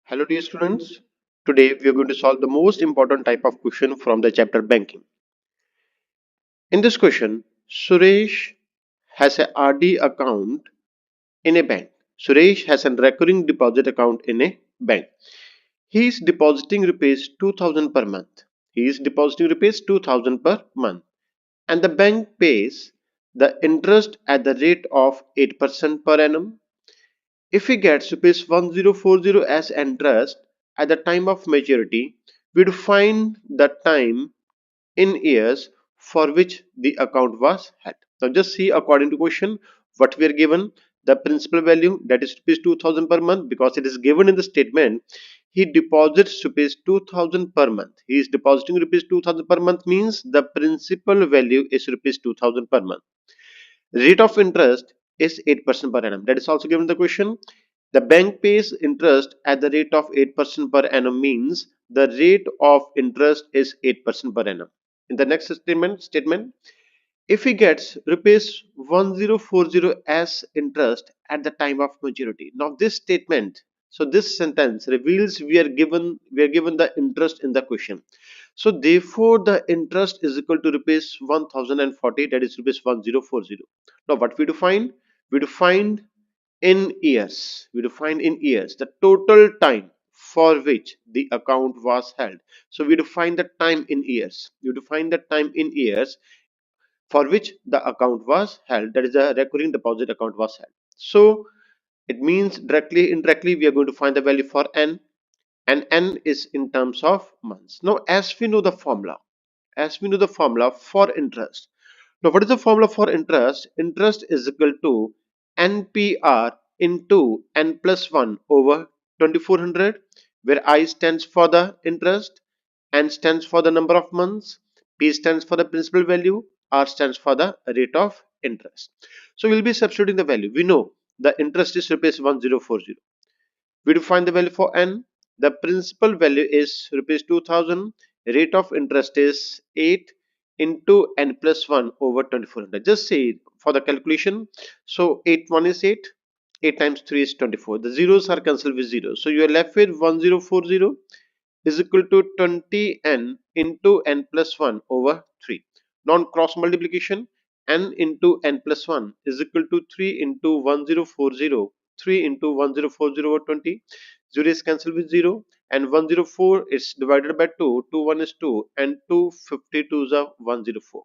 Hello dear students, today we are going to solve the most important type of question from the chapter banking. In this question, Suresh has a RD account in a bank. Suresh has a recurring deposit account in a bank. He is depositing rupees 2000 per month. He is depositing rupees 2000 per month and the bank pays the interest at the rate of 8% per annum. If he gets rupees 1040 as interest at the time of maturity, we would find the time in years for which the account was held. Now just see according to question what we are given, the principal value, that is rupees 2000 per month, because it is given in the statement. He deposits rupees 2000 per month. He is depositing rupees 2000 per month means the principal value is rupees 2000 per month. Rate of interest is 8% per annum. That is also given in the question. The bank pays interest at the rate of 8% per annum means the rate of interest is 8% per annum. In the next statement, if he gets rupees 1040 as interest at the time of maturity. Now this statement, so this sentence reveals we are given the interest in the question. So therefore the interest is equal to rupees 1040, that is rupees 1040. Now what we define? We define in years. We define in years the total time for which the account was held. So we define the time in years. You define the time in years for which the account was held, that is a recurring deposit account was held. So it means directly indirectly we are going to find the value for n, and n is in terms of months. Now as we know the formula, for interest. Now what is the formula for interest? Interest is equal to npr into n plus 1 over 2400, where I stands for the interest, n stands for the number of months, p stands for the principal value, r stands for the rate of interest. So we'll be substituting the value. We know the interest is rupees 1040. We define the value for n. The principal value is rupees 2000. Rate of interest is 8 into n plus 1 over 2400. Just say for the calculation. So 8 1 is 8. 8 times 3 is 24. The zeros are cancelled with zeros. So you are left with 1040 is equal to 20n into n plus 1 over 3. Non-cross multiplication, n into n plus 1 is equal to 3 into 1040. 3 into 1040 over 20. 0 is cancelled with 0 and 104 is divided by 2. 2 1 is 2 and 252 is 104.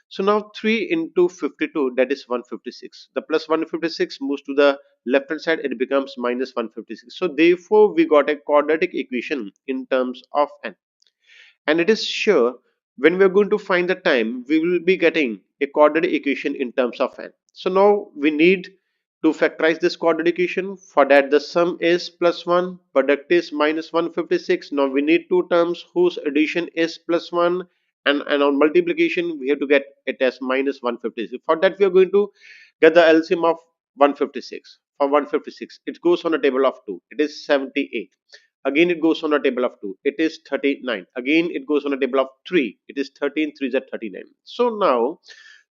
So now 3 into 52, that is 156. The plus 156 moves to the left hand side, it becomes minus 156. So therefore we got a quadratic equation in terms of n, and it is sure when we are going to find the time we will be getting a quadratic equation in terms of n. So now we need to factorize this quadratic equation. For that the sum is plus 1, product is minus 156. Now we need two terms whose addition is plus 1, and on multiplication we have to get it as minus 156. For that we are going to get the LCM of 156. For 156 it goes on a table of 2, it is 78. Again it goes on a table of 2, it is 39. Again it goes on a table of 3, it is 13, 3 is 39. So now,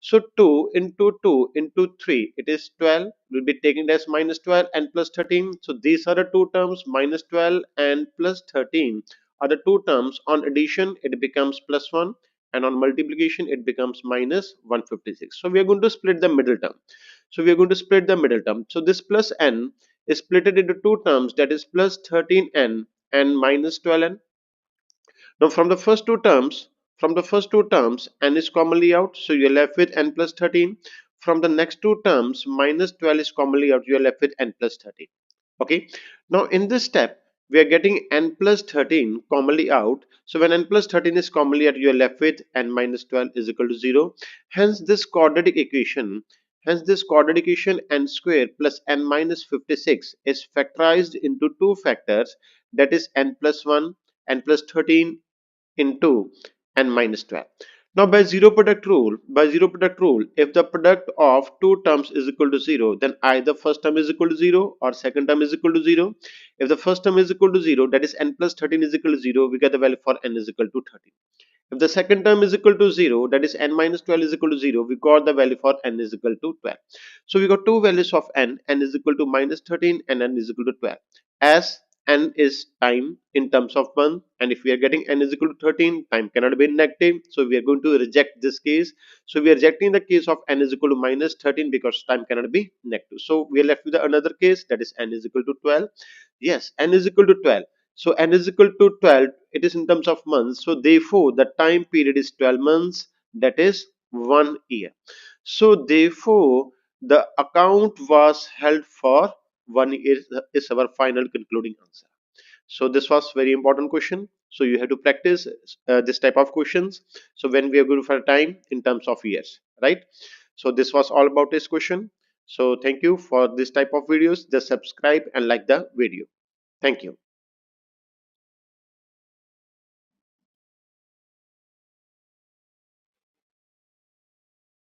so 2 into 2 into 3, it is 12. We'll be taking it as minus 12 and plus 13. So these are the two terms, minus 12 and plus 13 are the two terms. On addition it becomes plus 1, and on multiplication it becomes minus 156. So we are going to split the middle term. So we are going to split the middle term. So this plus n is split into two terms, that is plus 13n and minus 12n. Now from the first two terms n is commonly out, so you're left with n plus 13. From the next two terms minus 12 is commonly out, you're left with n plus 13. Okay, now in this step we are getting n plus 13 commonly out. So when n plus 13 is commonly out, you are left with n minus 12 is equal to 0. Hence this quadratic equation n square plus n minus 56 is factorized into two factors, that is n plus 1, n plus 13 into n minus 12. Now by zero product rule, if the product of two terms is equal to 0, then either first term is equal to 0 or second term is equal to 0. If the first term is equal to 0, that is n plus 13 is equal to 0, we get the value for n is equal to 13. If the second term is equal to 0, that is n minus 12 is equal to 0, we got the value for n is equal to 12. So we got two values of n is equal to minus 13 and n is equal to 12. As n is time in terms of month, and if we are getting n is equal to 13, time cannot be negative, so we are going to reject this case. So we are rejecting the case of n is equal to minus 13 because time cannot be negative. So we are left with another case, that is n is equal to 12. Yes, n is equal to 12. So n is equal to 12, it is in terms of months, so therefore the time period is 12 months, that is 1 year. So therefore the account was held for 1 year is our final concluding answer. So this was very important question, so you have to practice this type of questions, so when we are going for time in terms of years, right? So this was all about this question. So thank you for this type of videos. Just subscribe and like the video. Thank you.